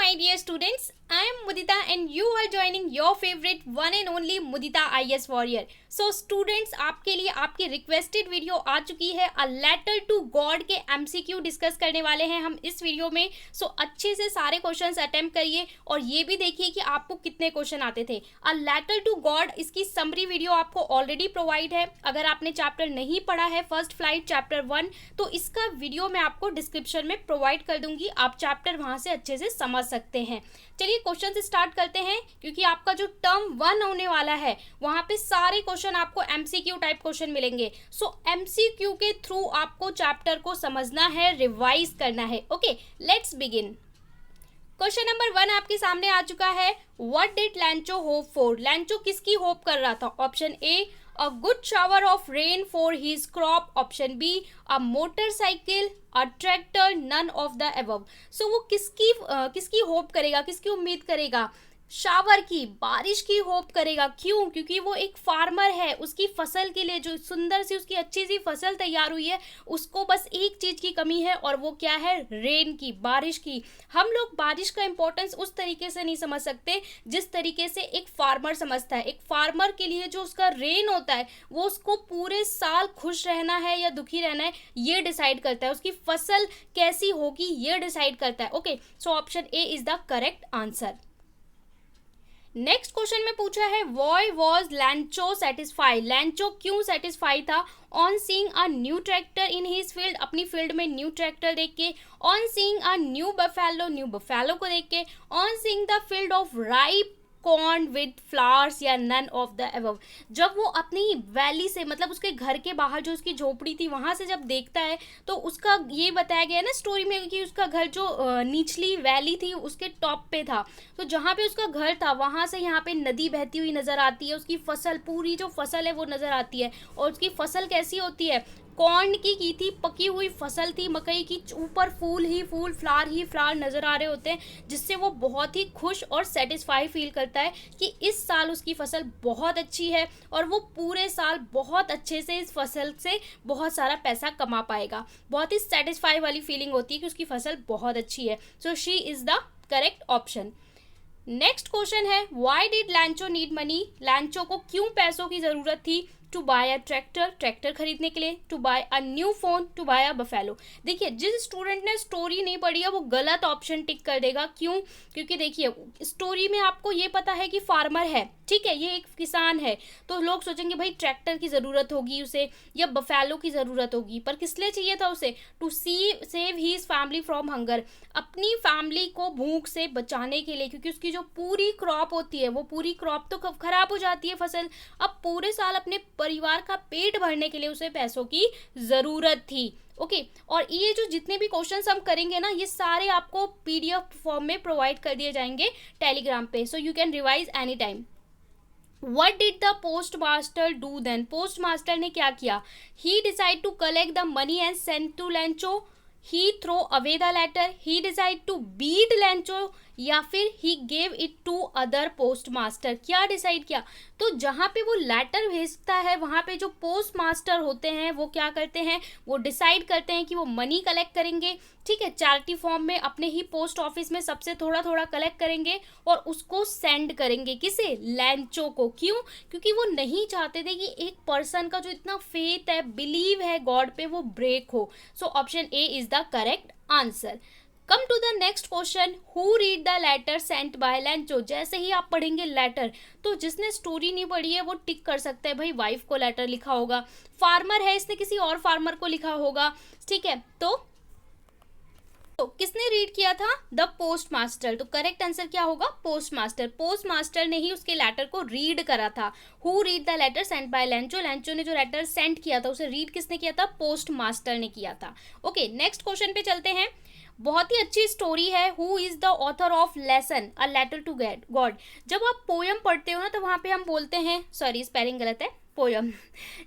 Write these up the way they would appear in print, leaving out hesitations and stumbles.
my dear students. I am Mudita and you are joining your favorite one and only Mudita IS Warrior. So students, आपके लिए आपकी requested video आ चुकी है। अ letter to God के MCQ discuss करने वाले हैं हम इस वीडियो में। सो अच्छे से सारे क्वेश्चंस अटेम्प्ट करिए और ये भी देखिए कि आपको कितने क्वेश्चन आते थे। अ लेटर टू गॉड इसकी समरी वीडियो आपको ऑलरेडी प्रोवाइड है। अगर आपने चैप्टर नहीं पढ़ा है फर्स्ट फ्लाइट चैप्टर 1 तो इसका वीडियो मैं आपको डिस्क्रिप्शन में प्रोवाइड कर दूंगी। आप चैप्टर वहां से अच्छे से समझ सकते हैं। चलिए क्वेश्चन से स्टार्ट करते हैं क्योंकि आपका जो टर्म 1 होने वाला है वहां पे सारे क्वेश्चन आपको MCQ टाइप क्वेश्चन मिलेंगे। सो MCQ के थ्रू आपको चैप्टर को समझना है, रिवाइज करना है। Okay, let's begin. Question number 1 आपके सामने आ चुका है। What did लैंचो hope for? लैंचो किसकी होप कर रहा था? Option A, a good shower of rain for his crop. Option B, a motorcycle, a tractor, none of the above. So वो किसकी होप करेगा, किसकी उम्मीद करेगा? शावर की, बारिश की होप करेगा। क्यों? क्योंकि वो एक फार्मर है। उसकी फसल के लिए जो सुंदर सी उसकी अच्छी सी फसल तैयार हुई है उसको बस एक चीज की कमी है और वो क्या है? रेन की, बारिश की। हम लोग बारिश का इंपॉर्टेंस उस तरीके से नहीं समझ सकते जिस तरीके से एक फार्मर समझता है। एक फार्मर के लिए जो उसका रेन होता है वो उसको पूरे साल खुश रहना है या दुखी रहना है ये डिसाइड करता है। उसकी फसल कैसी होगी ये डिसाइड करता है। Okay, so option A is the correct answer. Next question में पूछा है व्हाई वॉज लैंचो सेटिस्फाइड? लैंचो क्यों सेटिस्फाई था? On seeing a new tractor in his field, अपनी फील्ड में न्यू ट्रैक्टर देख के। On seeing a new buffalo को देख के। On seeing the field of ripe corn with flowers या नन ऑफ द अबव। जब वो अपनी वैली से मतलब उसके घर के बाहर जो उसकी झोपड़ी थी वहां से जब देखता है तो उसका ये बताया गया है ना स्टोरी में कि उसका घर जो निचली वैली थी उसके टॉप पे था। तो जहाँ पे उसका घर था वहां से यहाँ पे नदी बहती हुई नजर आती है। उसकी फसल, पूरी जो फसल है वो नजर आती है। और उसकी फसल कैसी होती है? कॉर्न की थी, पकी हुई फसल थी मकई की। ऊपर फूल ही फूल, फ्लावर ही फ्लावर नजर आ रहे होते हैं जिससे वो बहुत ही खुश और सेटिस्फाई फील करता है कि इस साल उसकी फसल बहुत अच्छी है और वो पूरे साल बहुत अच्छे से इस फसल से बहुत सारा पैसा कमा पाएगा। बहुत ही सेटिस्फाई वाली फीलिंग होती है कि उसकी फसल बहुत अच्छी है। So she is the correct option. Next question है why did Lencho need money? Lencho को क्यों पैसों की जरूरत थी? टू बाय अ ट्रैक्टर खरीदने के लिए। To buy a new phone. To buy a buffalo. देखिए, जिस स्टूडेंट ने स्टोरी नहीं पढ़ी है वो गलत ऑप्शन टिक कर देगा। क्यों? क्योंकि देखिए स्टोरी में आपको ये पता है कि फार्मर है, ठीक है, ये एक किसान है, तो लोग सोचेंगे भाई ट्रैक्टर की ज़रूरत होगी उसे या बफेलो की ज़रूरत होगी। पर किस लिए चाहिए था उसे? To save his family from hunger, अपनी फैमिली को भूख से बचाने के लिए। क्योंकि उसकी जो पूरी क्रॉप होती है वो पूरी क्रॉप तो खराब हो जाती है फसल। अब पूरे साल अपने परिवार का पेट भरने के लिए उसे पैसों की ज़रूरत थी। ओके, और ये जो जितने भी क्वेश्चंस हम करेंगे ना ये सारे आपको PDF फॉर्म में प्रोवाइड कर दिए जाएंगे टेलीग्राम पे, so you can revise any time. What did the postmaster do then? Postmaster ने क्या किया? He decided to collect the money and send to Lancho. He throw away the letter. He decided to beat Lancho या फिर he gave it to other postmaster. क्या decide किया? तो जहाँ पे वो लेटर भेजता है वहाँ पे जो पोस्टमास्टर होते हैं वो क्या करते हैं? वो डिसाइड करते हैं कि वो मनी कलेक्ट करेंगे, ठीक है, चैरिटी फॉर्म में अपने ही पोस्ट ऑफिस में सबसे थोड़ा थोड़ा कलेक्ट करेंगे और उसको सेंड करेंगे। किसे? लैंचो को। क्यों? क्योंकि वो नहीं चाहते थे कि एक पर्सन का जो इतना फेथ है, बिलीव है गॉड पे, वो ब्रेक हो। So option A is the correct answer. Come to the next question, who read the letter sent by Lencho? जैसे ही आप पढ़ेंगे लेटर तो जिसने स्टोरी नहीं पढ़ी है वो टिक कर सकता है, भाई वाइफ को लेटर लिखा होगा। फार्मर है, इसने किसी और फार्मर को लिखा होगा, ठीक है। तो किसने रीड किया था? The postmaster. तो करेक्ट आंसर क्या होगा? पोस्टमास्टर। पोस्टमास्टर ने ही उसके लेटर को रीड करा था। Who read the letter sent by Lencho? Lencho ने जो लेटर सेंड किया था उसे रीड किसने किया था? पोस्टमास्टर ने किया था। ओके, नेक्स्ट क्वेश्चन पे चलते हैं। बहुत ही अच्छी स्टोरी है। Who is the author of lesson a letter to God? जब आप पोयम पढ़ते हो ना तो वहां पे हम बोलते हैं, सॉरी स्पेलिंग गलत है, पोयम।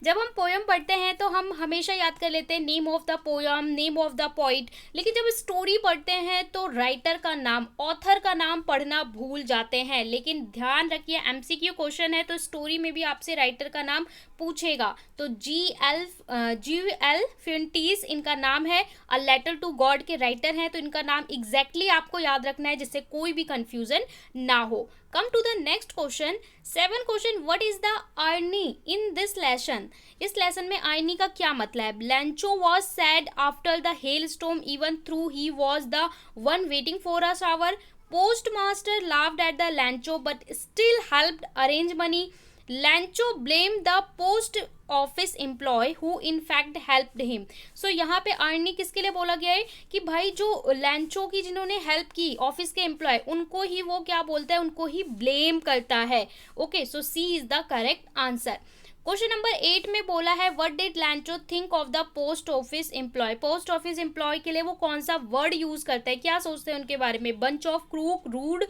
जब हम पोयम पढ़ते हैं तो हम हमेशा याद कर लेते हैं name of the poem, name of the poet, लेकिन जब स्टोरी पढ़ते हैं तो राइटर का नाम, ऑथर का नाम पढ़ना भूल जाते हैं। लेकिन ध्यान रखिए एमसीक्यू क्वेश्चन है तो स्टोरी में भी आपसे राइटर का नाम पूछेगा। तो जी एल फ्यूंटीज इनका नाम है, अ लेटर टू गॉड के राइटर हैं, तो इनका नाम एग्जैक्टली आपको याद रखना है जिससे कोई भी कंफ्यूजन ना हो। Come to the next question, 7 question, what is the irony in this lesson. इस लेसन में आयरनी का क्या मतलब है। Lencho was sad after the hail storm even through he was the one waiting for a shower. Postmaster laughed at the Lancho but still helped arrange money. Lancho blamed the post office employ who in fact helped him. So यहाँ पे irony किसके लिए बोला गया है कि भाई जो लैंचो की जिन्होंने हेल्प की ऑफिस के एम्प्लॉय, उनको ही वो क्या बोलता है, उनको ही ब्लेम करता है। Okay, so C is the correct answer. Question number 8 में बोला है what did Lencho think of the post office employ. Post office employ के लिए वो कौन सा वर्ड यूज करता है, क्या सोचते हैं उनके बारे में। Bunch of crook, rude,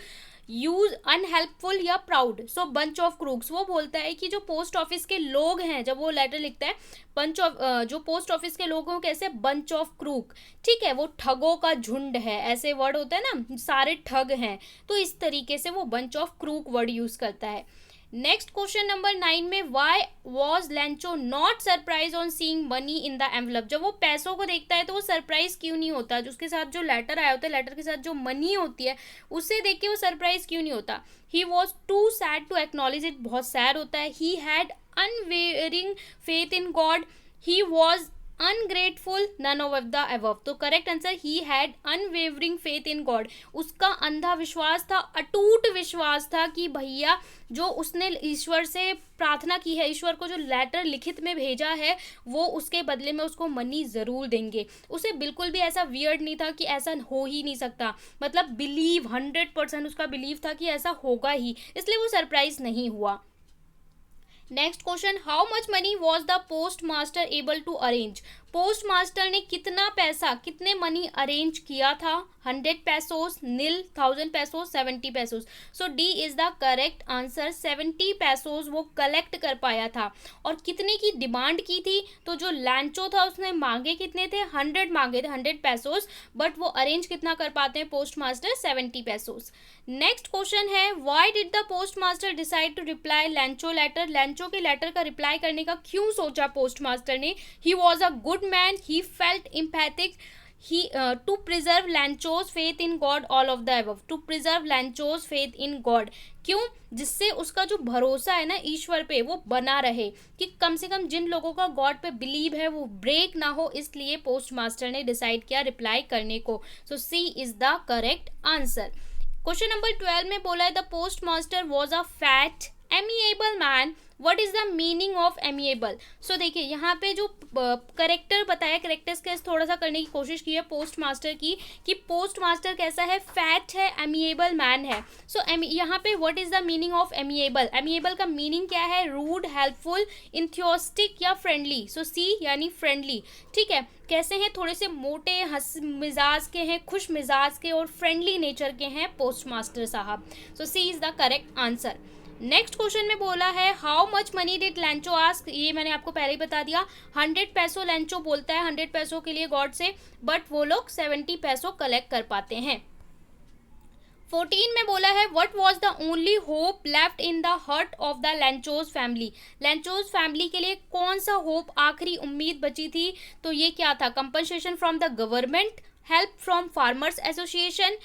use, unhelpful या proud. So bunch of crooks, वो बोलता है कि जो पोस्ट ऑफिस के लोग हैं, जब वो लेटर लिखता है बंच ऑफ, जो पोस्ट ऑफिस के लोगों कैसे, बंच ऑफ क्रूक, ठीक है, वो ठगों का झुंड है, ऐसे वर्ड होता है ना, सारे ठग हैं, तो इस तरीके से वो bunch of crook word use करता है। नेक्स्ट क्वेश्चन नंबर 9 में why was लैंचो not surprise on seeing money in the envelope. जब वो पैसों को देखता है तो वो सरप्राइज क्यों नहीं होता, जो उसके साथ जो लेटर आया होता है, लेटर के साथ जो मनी होती है उसे देख के वो सरप्राइज क्यों नहीं होता। He was too sad to acknowledge it, बहुत सैड होता है। He had unwavering faith in God, he was ungrateful, none of the above. तो correct answer, he had unwavering faith in God, उसका अंधा विश्वास था, अटूट विश्वास था कि भैया जो उसने ईश्वर से प्रार्थना की है, ईश्वर को जो लेटर लिखित में भेजा है, वो उसके बदले में उसको मनी जरूर देंगे। उसे बिल्कुल भी ऐसा वियर्ड नहीं था कि ऐसा हो ही नहीं सकता, मतलब बिलीव 100% उसका बिलीव था कि ऐसा होगा ही, इसलिए वो सरप्राइज नहीं हुआ। Next question, how much money was the post master able to arrange. Post master ने कितना पैसा, कितने मनी अरेंज किया था। 100 pesos, nil, 1000 pesos, 70 pesos. So D is the correct answer, 70 pesos वो कलेक्ट कर पाया था। और कितने की डिमांड की थी, तो जो लैंचो था उसने मांगे कितने थे, 100 मांगे थे, 100 पैसोस, बट वो अरेंज कितना कर पाते हैं post master, 70 pesos. Next question है why did the post master decide to reply Lencho letter. Lencho के लेटर का रिप्लाई करने का क्यों सोचा पोस्ट मास्टर ने। He was a good man, he felt empathic, to preserve Lancho's faith in God, all of the above, to preserve Lancho's faith in God। क्यों, जिससे उसका जो भरोसा है ना ईश्वर पे वो बना रहे, कि कम से कम जिन लोगों का गॉड पे बिलीव है वो ब्रेक ना हो, इसलिए पोस्ट मास्टर ने डिसाइड किया रिप्लाई करने को। So C is the correct answer. Question number 12 में बोला है the post master was a fat amiable man, what is the meaning of amiable. So देखिए यहाँ पे जो करेक्टर बताया, करेक्टर्स के थोड़ा सा करने की कोशिश की है पोस्ट मास्टर की, कि पोस्ट मास्टर कैसा है, फैट है, एमिएबल मैन है। सो यहाँ पे what is the meaning of amiable. Amiable का मीनिंग क्या है, रूड, हेल्पफुल, इंथ्योस्टिक या फ्रेंडली। सो सी यानी फ्रेंडली, ठीक है, कैसे हैं, थोड़े से मोटे, हंस मिजाज के हैं, खुश मिजाज के और फ्रेंडली नेचर के हैं पोस्ट मास्टर साहब। So C is the correct answer. Next question में बोला है how much money did Lencho ask. ये मैंने आपको पहले ही बता दिया, 100 पैसों लैंचो बोलता है 100 पैसों के लिए गॉड से, बट वो लोग 70 पैसों कलेक्ट कर पाते हैं। 14 में बोला है what was the only hope left in the heart of the Lencho's family. Lencho's family के लिए कौन सा होप, आखिरी उम्मीद बची थी, तो ये क्या था, compensation from the government, help from farmers association,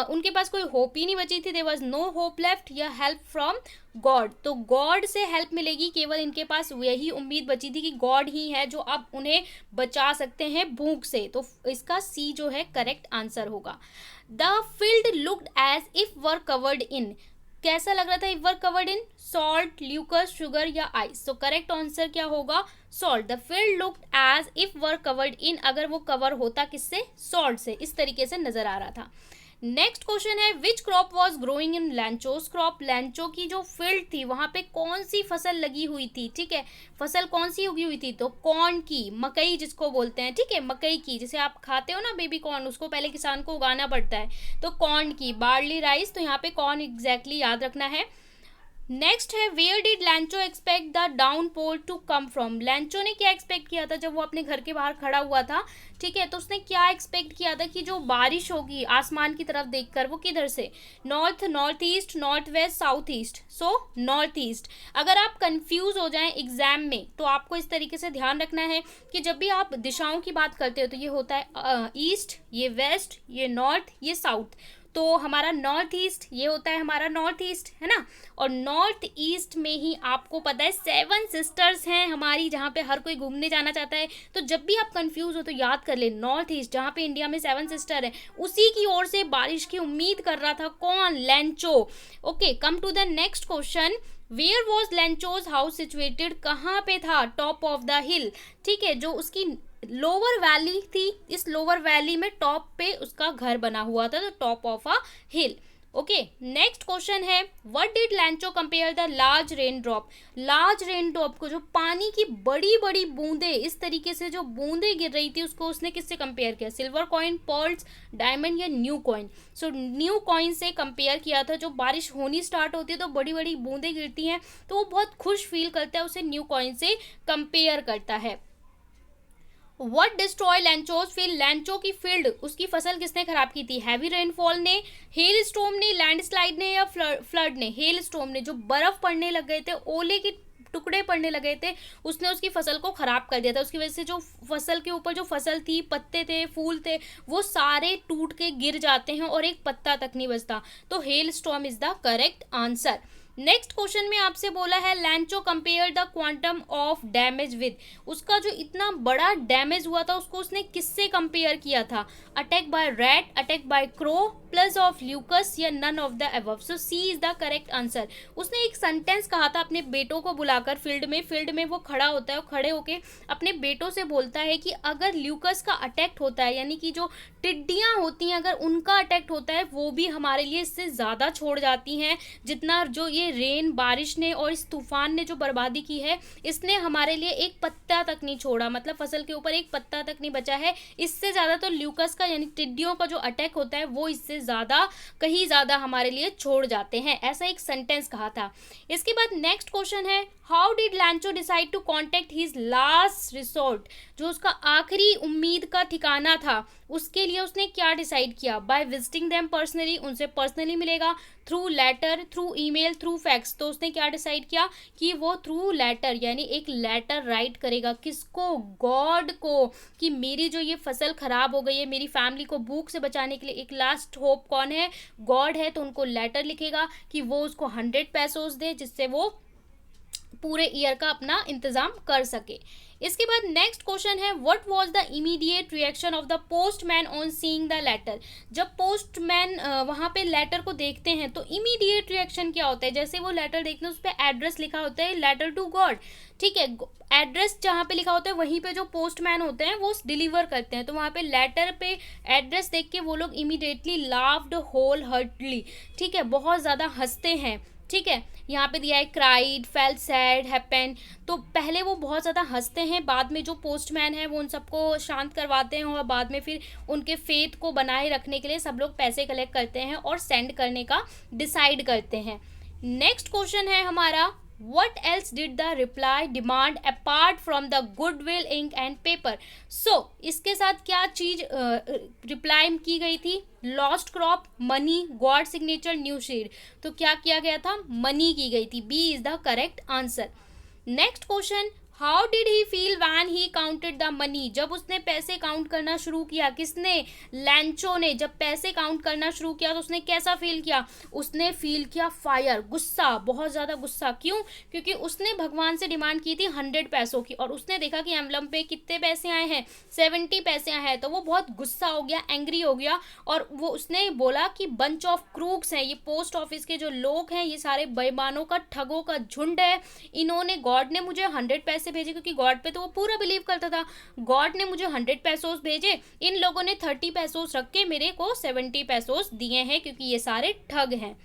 उनके पास कोई होप ही नहीं बची थी, there was no hope left, या हेल्प फ्रॉम गॉड। तो गॉड से हेल्प मिलेगी, केवल इनके पास यही उम्मीद बची थी कि गॉड ही है जो अब उन्हें बचा सकते हैं भूख से। तो इसका सी जो है करेक्ट आंसर होगा। The field looked as if were covered in, कैसा लग रहा था if were covered in, salt, locus, sugar या आइस। सो करेक्ट आंसर क्या होगा, salt. The field looked as if were covered in, अगर वो कवर होता किससे, सॉल्ट से, इस तरीके से नजर आ रहा था। नेक्स्ट क्वेश्चन है which crop was growing in Lencho's crop. Lencho की जो फील्ड थी वहां पे कौन सी फसल लगी हुई थी, ठीक है, फसल कौन सी उगी हुई थी, तो कॉर्न की, मकई जिसको बोलते हैं, ठीक है, मकई की, जैसे आप खाते हो ना बेबी कॉर्न, उसको पहले किसान को उगाना पड़ता है, तो कॉर्न की, बार्ली, राइस, तो यहाँ पे कॉर्न एग्जैक्टली याद रखना है। नेक्स्ट है where did Lencho expect the downpour to come from. Lencho ने क्या एक्सपेक्ट किया था जब वो अपने घर के बाहर खड़ा हुआ था, ठीक है, तो उसने क्या एक्सपेक्ट किया था कि जो बारिश होगी आसमान की तरफ देखकर वो किधर से, north, north east, north west, south east, so north east. अगर आप कंफ्यूज हो जाएं एग्जाम में तो आपको इस तरीके से ध्यान रखना है कि जब भी आप दिशाओं की बात करते हो तो ये होता है ईस्ट, ये वेस्ट, ये नॉर्थ, ये साउथ। तो हमारा नॉर्थ ईस्ट ये होता है हमारा नॉर्थ ईस्ट, है ना। और नॉर्थ ईस्ट में ही आपको पता है 7 सिस्टर्स हैं हमारी, जहाँ पे हर कोई घूमने जाना चाहता है। तो जब भी आप कंफ्यूज हो तो याद कर ले, नॉर्थ ईस्ट जहाँ पे इंडिया में 7 सिस्टर है, उसी की ओर से बारिश की उम्मीद कर रहा था कौन, Lencho. Okay, come to the next question, where was Lencho's house situated, कहाँ पे था, टॉप ऑफ द हिल, ठीक है, जो उसकी लोअर वैली थी, इस लोअर वैली में टॉप पे उसका घर बना हुआ था, तो top of a hill. Okay, next question है what did Lencho compare the large rain drop. Large rain drop को, जो पानी की बड़ी बड़ी बूंदे, इस तरीके से जो बूंदे गिर रही थी, उसको उसने किससे कंपेयर किया, सिल्वर कॉइन, पर्ल्स, डायमंड या new coin. So new coin से कंपेयर किया था। जो बारिश होनी स्टार्ट होती है तो बड़ी बड़ी बूंदे गिरती हैं तो वो बहुत खुश फील करता है, उसे न्यू कॉइन से कंपेयर करता है। वट डिस्ट्रॉय लैंचोज, फिर लैंचो की फील्ड, उसकी फसल किसने खराब की थी, हैवी रेनफॉल ने, हेल स्टॉर्म ने, लैंडस्लाइड ने या फ्लड ने। हेल स्टॉर्म ने, जो बर्फ पड़ने लग गए थे, ओले के टुकड़े पड़ने लगे थे, उसने उसकी फसल को खराब कर दिया था। उसकी वजह से जो फसल के ऊपर जो फसल थी, पत्ते थे, फूल थे, वो सारे टूट के गिर जाते हैं और एक पत्ता तक नहीं बचता। तो hello storm is the correct answer. Next question में आपसे बोला है लैंचो compare the quantum of damage with, उसका जो इतना बड़ा डैमेज हुआ था उसको उसने किससे कंपेयर किया था, attack by rat, attack by crow, plus of locus या none of the above. So C is the correct answer. उसने एक सेंटेंस कहा था अपने बेटों को बुलाकर, फील्ड में वो खड़ा होता है और खड़े होके अपने बेटों से बोलता है कि अगर ल्यूकस का अटैक होता है, यानी कि जो टिड्डियां होती हैं अगर उनका अटैक होता है, वो भी हमारे लिए इससे ज़्यादा छोड़ जाती हैं जितना जो ये रेन, बारिश ने और इस तूफान ने जो बर्बादी की है, इसने हमारे लिए एक पत्ता तक नहीं छोड़ा, मतलब फसल के ऊपर एक पत्ता तक नहीं बचा है। इससे ज़्यादा तो ल्यूकस का यानी टिड्डियों का जो अटैक होता है वो इससे ज़्यादा, कहीं ज़्यादा हमारे लिए छोड़ जाते हैं, ऐसा एक सेंटेंस कहा था। इसके बाद नेक्स्ट क्वेश्चन है how did Lencho decide to contact his last resort, जो उसका आखिरी उम्मीद का ठिकाना था, उसके लिए उसने क्या डिसाइड किया, बाय विजिटिंग देम पर्सनली, उनसे पर्सनली मिलेगा, through letter, through email, through fax. तो उसने क्या डिसाइड किया कि वो थ्रू लेटर यानी एक लेटर राइट करेगा, किसको, गॉड को, कि मेरी जो ये फसल खराब हो गई है, मेरी फैमिली को भूख से बचाने के लिए एक लास्ट होप कौन है, गॉड है। तो उनको लेटर लिखेगा कि वो उसको 100 पैसोस दे जिससे वो पूरे ईयर का अपना इंतजाम कर सके। इसके बाद नेक्स्ट क्वेश्चन है what was the immediate reaction of the postman on seeing the letter. जब पोस्टमैन वहाँ पे लेटर को देखते हैं तो इमीडिएट रिएक्शन क्या होता है, जैसे वो लेटर देखते हैं उस पर एड्रेस लिखा होता है लेटर टू गॉड, ठीक है, एड्रेस जहाँ पे लिखा होता है वहीं पे जो पोस्टमैन होते हैं वो डिलीवर करते हैं। तो वहाँ पे लेटर पे एड्रेस देख के वो लोग इमीडिएटली लाफ्ड होल हार्टली, ठीक है, बहुत ज़्यादा हंसते हैं, ठीक है। यहाँ पे दिया है क्राइड, फेल्ट सैड, हैपेन। तो पहले वो बहुत ज़्यादा हंसते हैं, बाद में जो पोस्टमैन है वो उन सबको शांत करवाते हैं और बाद में फिर उनके फेथ को बनाए रखने के लिए सब लोग पैसे कलेक्ट करते हैं और सेंड करने का डिसाइड करते हैं। नेक्स्ट क्वेश्चन है हमारा What else did the reply demand apart from the goodwill, ink and paper? So इसके साथ क्या चीज रिप्लाई की गई थी, lost crop, money, God signature, new sheet. तो क्या किया गया था, मनी की गई थी, B is the correct answer. Next question how did he feel when he counted the money, जब उसने पैसे काउंट करना शुरू किया, किसने, लैंचो ने, जब पैसे काउंट करना शुरू किया तो उसने कैसा फील किया, उसने फील किया फायर, गुस्सा, बहुत ज़्यादा गुस्सा। क्यों, क्योंकि उसने भगवान से डिमांड की थी 100 पैसों की और उसने देखा कि एम्बलम पे कितने पैसे आए हैं, 70 पैसे आए हैं। तो वो बहुत गुस्सा हो गया, एंग्री हो गया और वो उसने बोला कि बंच ऑफ क्रूक्स हैं, ये पोस्ट ऑफिस के जो लोग हैं ये सारे बेईमानों का, ठगों का झुंड है, इन्होंने, गॉड ने मुझे 100 पैसे भेजे, क्योंकि गॉड पे तो वो पूरा बिलीव करता था, गॉड ने मुझे 100 पैसोस भेजे, इन लोगों ने 30 पैसोस रख के मेरे को 70 पैसोस दिए हैं क्योंकि ये सारे ठग हैं।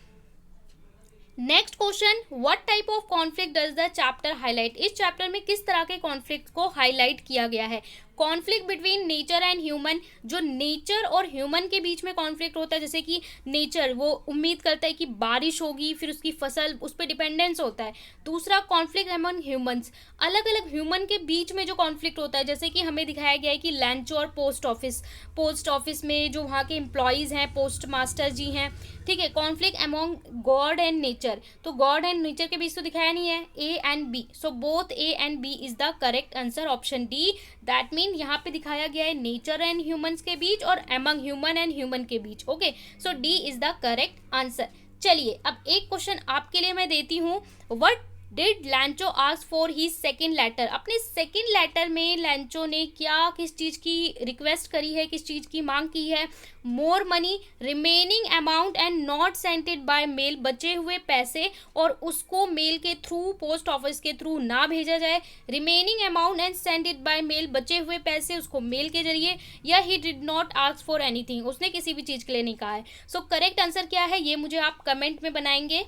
Next question what type of conflict does the chapter highlight, इस चैप्टर में किस तरह के कॉन्फ्लिक्ट को हाईलाइट किया गया है, conflict between nature and human, जो नेचर और ह्यूमन के बीच में कॉन्फ्लिक्ट होता है, जैसे कि नेचर वो उम्मीद करता है कि बारिश होगी, फिर उसकी फसल उस पर डिपेंडेंस होता है। दूसरा कॉन्फ्लिक्ट अमंग ह्यूमंस, अलग अलग ह्यूमन के बीच में जो कॉन्फ्लिक्ट होता है, जैसे कि हमें दिखाया गया है कि लैंचो और पोस्ट ऑफिस में जो वहाँ के एम्प्लॉयज़ हैं, पोस्ट मास्टर जी हैं, ठीक है। Conflict among God and nature, तो गॉड एंड नेचर के बीच तो दिखाया नहीं है, A and B, so both A and B is the correct answer, option D. That mean यहाँ पे दिखाया गया है नेचर एंड ह्यूमंस के बीच और अमंग ह्यूमन एंड ह्यूमन के बीच, okay, so D is the correct answer. चलिए अब एक क्वेश्चन आपके लिए मैं देती हूँ, what did Lencho ask for he second letter, अपने सेकेंड लेटर में लैंचो ने क्या, किस चीज़ की रिक्वेस्ट करी है, किस चीज़ की मांग की है? More money, remaining amount and not sented by mail, बचे हुए पैसे और उसको मेल के थ्रू, पोस्ट ऑफिस के थ्रू ना भेजा जाए। Remaining amount and sented by mail, बचे हुए पैसे उसको मेल के जरिए, या he did not ask for anything, उसने किसी भी चीज़ के लिए नहीं कहा है। सो करेक्ट आंसर क्या है ये मुझे आप कमेंट में बताएंगे,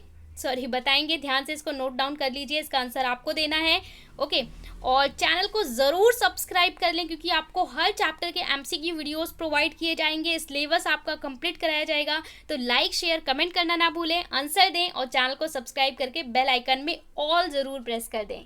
ध्यान से इसको नोट डाउन कर लीजिए, इसका आंसर आपको देना है, ओके। और चैनल को ज़रूर सब्सक्राइब कर लें, क्योंकि आपको हर चैप्टर के एमसीक्यू वीडियोस प्रोवाइड किए जाएंगे, सिलेबस आपका कंप्लीट कराया जाएगा। तो लाइक शेयर कमेंट करना ना भूलें, आंसर दें और चैनल को सब्सक्राइब करके बेल आइकन में ऑल ज़रूर प्रेस कर दें।